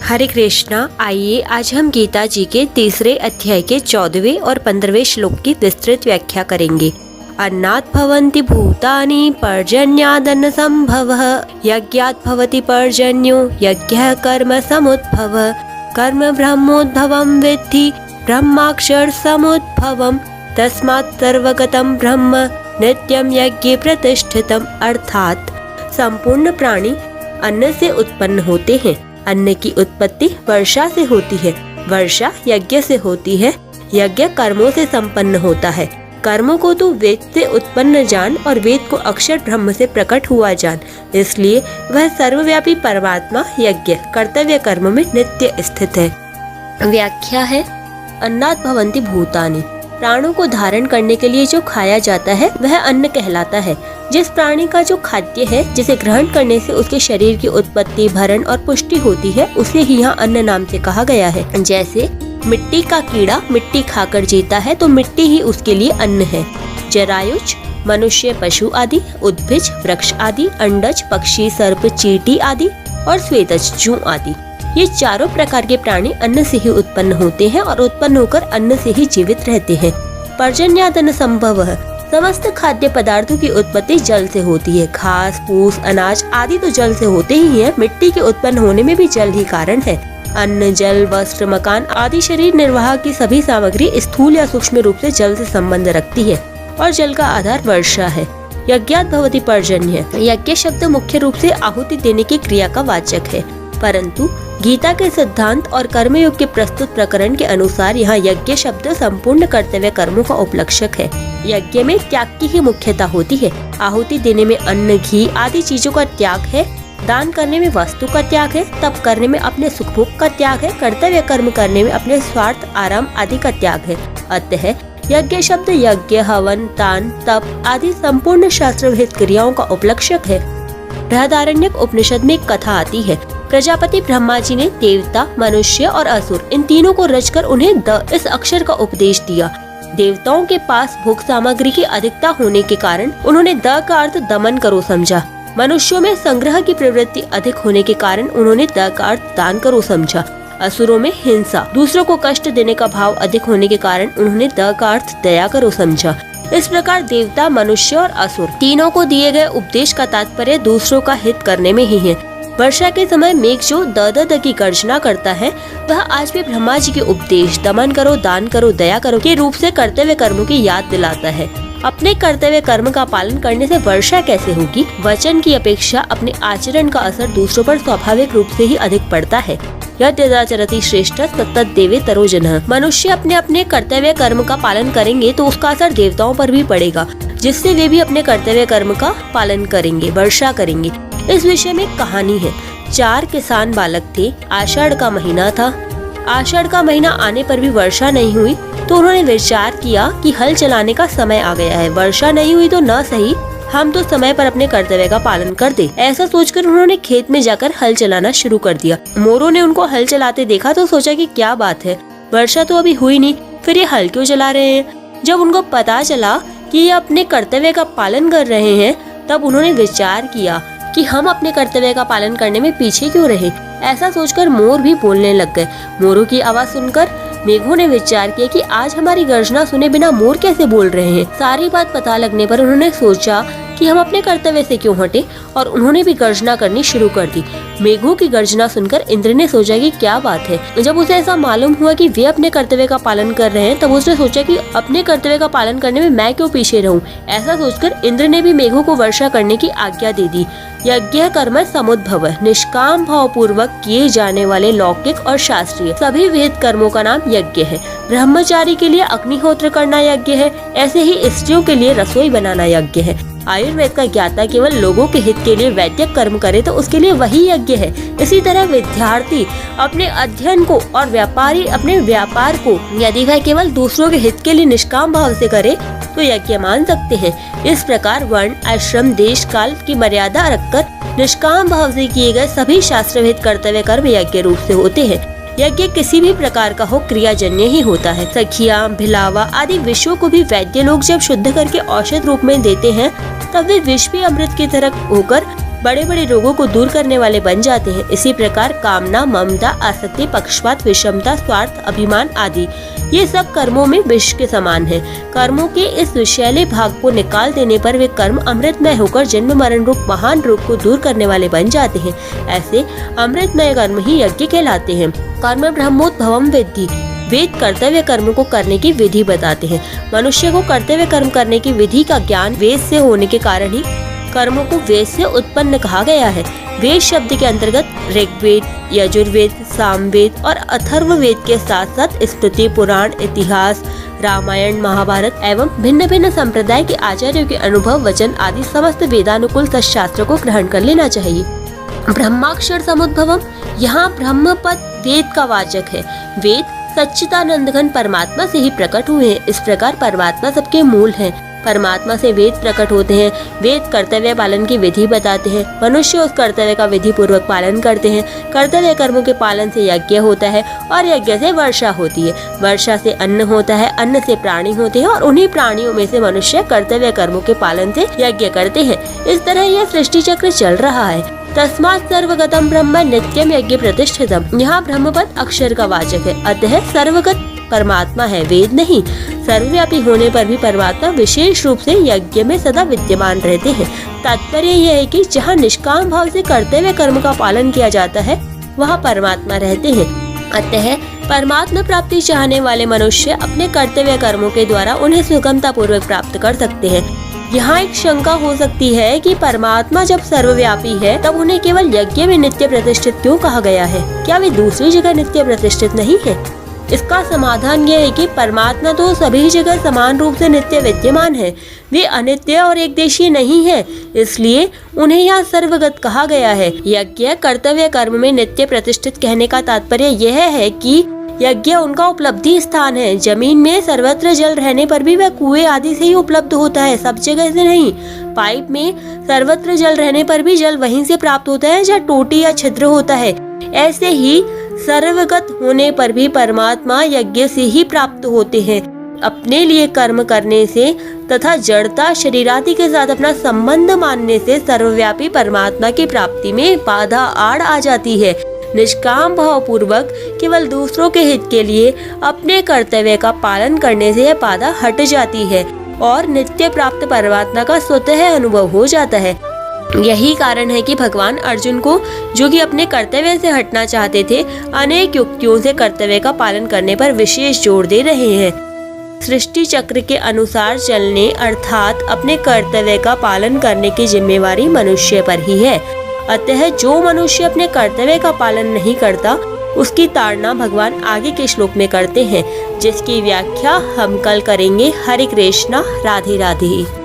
हरे कृष्णा। आइए आज हम गीता जी के तीसरे अध्याय के 14वें और 15वें श्लोक की विस्तृत व्याख्या करेंगे। अन्नात् भवन्ति भूतानि पर्जन्यादन्न संभवः यज्ञात् भवति पर्जन्यो यज्ञः कर्म समुद्भवः कर्म ब्रह्मोद्भवं विद्धि ब्रह्माक्षर समुद्भवम् तस्मात् सर्वगतं ब्रह्म नित्यं यज्ञे प्रतिष्ठितम्। अर्थात संपूर्ण प्राणी अन्न से उत्पन्न होते हैं। अन्न की उत्पत्ति वर्षा से होती है, वर्षा यज्ञ से होती है, यज्ञ कर्मों से संपन्न होता है। कर्मों को तो वेद से उत्पन्न जान और वेद को अक्षर ब्रह्म से प्रकट हुआ जान। इसलिए वह सर्वव्यापी परमात्मा यज्ञ कर्तव्य कर्म में नित्य स्थित है। व्याख्या है, अन्नात् भवन्ति भूतानि, प्राणों को धारण करने के लिए जो खाया जाता है वह अन्न कहलाता है। जिस प्राणी का जो खाद्य है, जिसे ग्रहण करने से उसके शरीर की उत्पत्ति, भरण और पुष्टि होती है, उसे ही यहाँ अन्न नाम से कहा गया है। जैसे मिट्टी का कीड़ा मिट्टी खाकर जीता है तो मिट्टी ही उसके लिए अन्न है। जरायुज मनुष्य, पशु आदि, उद्भिज वृक्ष आदि, अंडज पक्षी, सर्प, चींटी आदि और श्वेतज जूं आदि, ये चारों प्रकार के प्राणी अन्न से ही उत्पन्न होते हैं और उत्पन्न होकर अन्न से ही जीवित रहते हैं। पर्जन्यादन्न संभवः, समस्त खाद्य पदार्थों की उत्पत्ति जल से होती है। घास फूस अनाज आदि तो जल से होते ही हैं। मिट्टी के उत्पन्न होने में भी जल ही कारण है। अन्न जल वस्त्र मकान आदि शरीर निर्वाह की सभी सामग्री स्थूल या सूक्ष्म रूप से जल से संबंध रखती है और जल का आधार वर्षा है। यज्ञात् भवति पर्जन्य, यज्ञ शब्द मुख्य रूप से आहुति देने की क्रिया का वाचक है, परंतु गीता के सिद्धांत और कर्मयोग के प्रस्तुत प्रकरण के अनुसार यहाँ यज्ञ शब्द संपूर्ण कर्तव्य कर्मों का उपलक्षक है। यज्ञ में त्याग की ही मुख्यता होती है। आहुति देने में अन्न घी आदि चीजों का त्याग है, दान करने में वस्तु का त्याग है, तप करने में अपने सुख भोग का त्याग है, कर्तव्य कर्म करने में अपने स्वार्थ आराम आदि का त्याग है। अतः यज्ञ शब्द यज्ञ हवन दान तप आदि संपूर्ण शास्त्र विहित क्रियाओं का उपलक्षक है। बृहदारण्यक उपनिषद में एक कथा आती है। प्रजापति ब्रह्मा जी ने देवता मनुष्य और असुर इन तीनों को रचकर उन्हें द इस अक्षर का उपदेश दिया। देवताओं के पास भोग सामग्री की अधिकता होने के कारण उन्होंने द का अर्थ दमन करो समझा। मनुष्यों में संग्रह की प्रवृत्ति अधिक होने के कारण उन्होंने द का अर्थ दान करो समझा। असुरों में हिंसा दूसरों को कष्ट देने का भाव अधिक होने के कारण उन्होंने द का अर्थ दया करो समझा। इस प्रकार देवता मनुष्य और असुर तीनों को दिए गए उपदेश का तात्पर्य दूसरों का हित करने में ही है। वर्षा के समय मेघ जो द द द की गर्जना करता है, वह आज भी ब्रह्मा जी के उपदेश दमन करो दान करो दया करो के रूप से कर्तव्य कर्मों की याद दिलाता है। अपने कर्तव्य कर्म का पालन करने से वर्षा कैसे होगी? वचन की अपेक्षा अपने आचरण का असर दूसरों पर स्वाभाविक रूप से ही अधिक पड़ता है। यद्यदाचरति श्रेष्ठ तत्तद् देवे तरो जनः, मनुष्य अपने अपने कर्तव्य कर्म का पालन करेंगे तो उसका असर देवताओं पर भी पड़ेगा, जिससे वे भी अपने कर्तव्य कर्म का पालन करेंगे, वर्षा करेंगे। इस विषय में कहानी है। 4 किसान बालक थे। आषाढ़ का महीना था। आषाढ़ का महीना आने पर भी वर्षा नहीं हुई तो उन्होंने विचार किया कि हल चलाने का समय आ गया है। वर्षा नहीं हुई तो न सही, हम तो समय पर अपने कर्तव्य का पालन कर दे। ऐसा सोचकर उन्होंने खेत में जाकर हल चलाना शुरू कर दिया। मोरों ने उनको हल चलाते देखा तो सोचा कि क्या बात है, वर्षा तो अभी हुई नहीं, फिर ये हल क्यों चला रहे हैं। जब उनको पता चला कि ये अपने कर्तव्य का पालन कर रहे हैं, तब उन्होंने विचार किया कि हम अपने कर्तव्य का पालन करने में पीछे क्यों रहे। ऐसा सोचकर मोर भी बोलने लग गए। मोरों की आवाज सुनकर मेघों ने विचार किया कि आज हमारी गर्जना सुने बिना मोर कैसे बोल रहे हैं। सारी बात पता लगने पर उन्होंने सोचा कि हम अपने कर्तव्य से क्यों हटे, और उन्होंने भी गर्जना करनी शुरू कर दी। मेघों की गर्जना सुनकर इंद्र ने सोचा कि क्या बात है। जब उसे ऐसा मालूम हुआ कि वे अपने कर्तव्य का पालन कर रहे हैं, तब उसने सोचा कि अपने कर्तव्य का पालन करने में मैं क्यों पीछे रहूं। ऐसा सोचकर इंद्र ने भी मेघों को वर्षा करने की आज्ञा दे दी। यज्ञ कर्म समुद्भव, निष्काम भाव पूर्वक किए जाने वाले लौकिक और शास्त्रीय सभी विहित कर्मों का नाम यज्ञ है। ब्रह्मचारी के लिए अग्निहोत्र करना यज्ञ है, ऐसे ही स्त्रियों के लिए रसोई बनाना यज्ञ है। आयुर्वेद का ज्ञाता केवल लोगों के हित के लिए वैदिक कर्म करे तो उसके लिए वही यज्ञ है। इसी तरह विद्यार्थी अपने अध्ययन को और व्यापारी अपने व्यापार को यदि वह केवल दूसरों के हित के लिए निष्काम भाव से करे तो यज्ञ मान सकते हैं। इस प्रकार वर्ण आश्रम देश काल की मर्यादा रखकर निष्काम भाव से किए गए सभी शास्त्र विहित कर्तव्य कर्म यज्ञ रूप से होते हैं। यज्ञ किसी भी प्रकार का हो क्रियाजन्य ही होता है। सखिया भिलावा आदि विषयों को भी वैद्य लोग जब शुद्ध करके औषध रूप में देते हैं, तब वे विष भी अमृत की तरह होकर बड़े बड़े रोगों को दूर करने वाले बन जाते हैं। इसी प्रकार कामना, ममता, आसक्ति, पक्षपात, विषमता, स्वार्थ, अभिमान आदि ये सब कर्मों में विष के समान है। कर्मों के इस विषैले भाग को निकाल देने पर वे कर्म अमृतमय होकर जन्म मरण रूप महान रोग को दूर करने वाले बन जाते हैं। ऐसे अमृतमय कर्म ही यज्ञ कहलाते हैं। कर्म ब्रह्मोद्भवम विद्धि, वेद कर्तव्य कर्म को करने की विधि बताते हैं। मनुष्य को कर्तव्य कर्म करने की विधि का ज्ञान वेद से होने के कारण ही कर्मों को वेद से उत्पन्न कहा गया है। वेद शब्द के अंतर्गत ऋग्वेद, यजुर्वेद, सामवेद और अथर्ववेद के साथ साथ स्मृति, पुराण, इतिहास, रामायण, महाभारत एवं भिन्न भिन्न संप्रदाय के आचार्यों के अनुभव, वचन आदि समस्त वेदानुकूल शास्त्रों को ग्रहण कर लेना चाहिए। ब्रह्माक्षर समुद्भवम, यहाँ ब्रह्म पद वेद का वाचक है। वेद सच्चिदानंद घन परमात्मा से ही प्रकट हुए हैं। इस प्रकार परमात्मा सबके मूल हैं। परमात्मा से वेद प्रकट होते हैं। वेद कर्तव्य पालन की विधि बताते हैं। मनुष्य उस कर्तव्य का विधि पूर्वक पालन करते हैं। कर्तव्य कर्मों के पालन से यज्ञ होता है और यज्ञ से वर्षा होती है। वर्षा से अन्न होता है, अन्न से प्राणी होते हैं और उन्हीं प्राणियों में से मनुष्य कर्तव्य कर्मों के पालन से यज्ञ करते हैं। इस तरह यह सृष्टि चक्र चल रहा है। तस्मात् सर्वगतम ब्रह्म नित्यम यज्ञ प्रतिष्ठितम, यहाँ ब्रह्मपद अक्षर का वाचक है। अतः सर्वगत परमात्मा है, वेद नहीं। सर्वव्यापी होने पर भी परमात्मा विशेष रूप से यज्ञ में सदा विद्यमान रहते हैं। तात्पर्य यह है कि जहाँ निष्काम भाव से कर्तव्य कर्म का पालन किया जाता है वहाँ परमात्मा रहते हैं। अतः परमात्मा प्राप्ति चाहने वाले मनुष्य अपने कर्तव्य कर्मों के द्वारा उन्हें सुगमता पूर्वक प्राप्त कर सकते हैं। यहाँ एक शंका हो सकती है कि परमात्मा जब सर्वव्यापी है तब उन्हें केवल यज्ञ में नित्य प्रतिष्ठित क्यों कहा गया है? क्या वे दूसरी जगह नित्य प्रतिष्ठित नहीं है? इसका समाधान यह है कि परमात्मा तो सभी जगह समान रूप से नित्य विद्यमान है। वे अनित्य और एक देशीय नहीं है, इसलिए उन्हें यहाँ सर्वगत कहा गया है। यज्ञ कर्तव्य कर्म में नित्य प्रतिष्ठित कहने का तात्पर्य यह है कि यज्ञ उनका उपलब्धि स्थान है। जमीन में सर्वत्र जल रहने पर भी वह कुएं आदि से ही उपलब्ध होता है, सब जगह से नहीं। पाइप में सर्वत्र जल रहने पर भी जल वहीं से प्राप्त होता है जहाँ टोटी या छिद्र होता है। ऐसे ही सर्वगत होने पर भी परमात्मा यज्ञ से ही प्राप्त होते हैं। अपने लिए कर्म करने से तथा जड़ता शरीर आदि के साथ अपना संबंध मानने से सर्वव्यापी परमात्मा की प्राप्ति में बाधा आड़ आ जाती है। निष्काम भाव पूर्वक केवल दूसरों के हित के लिए अपने कर्तव्य का पालन करने से यह बाधा हट जाती है और नित्य प्राप्त परमात्मा का स्वतः अनुभव हो जाता है। यही कारण है कि भगवान अर्जुन को, जो कि अपने कर्तव्य से हटना चाहते थे, अनेक युक्तियों से कर्तव्य का पालन करने पर विशेष जोर दे रहे हैं। सृष्टि चक्र के अनुसार चलने अर्थात अपने कर्तव्य का पालन करने की जिम्मेवारी मनुष्य पर ही है। अतः जो मनुष्य अपने कर्तव्य का पालन नहीं करता उसकी ताड़ना भगवान आगे के श्लोक में करते हैं, जिसकी व्याख्या हम कल करेंगे। हरे कृष्णा, राधे राधे।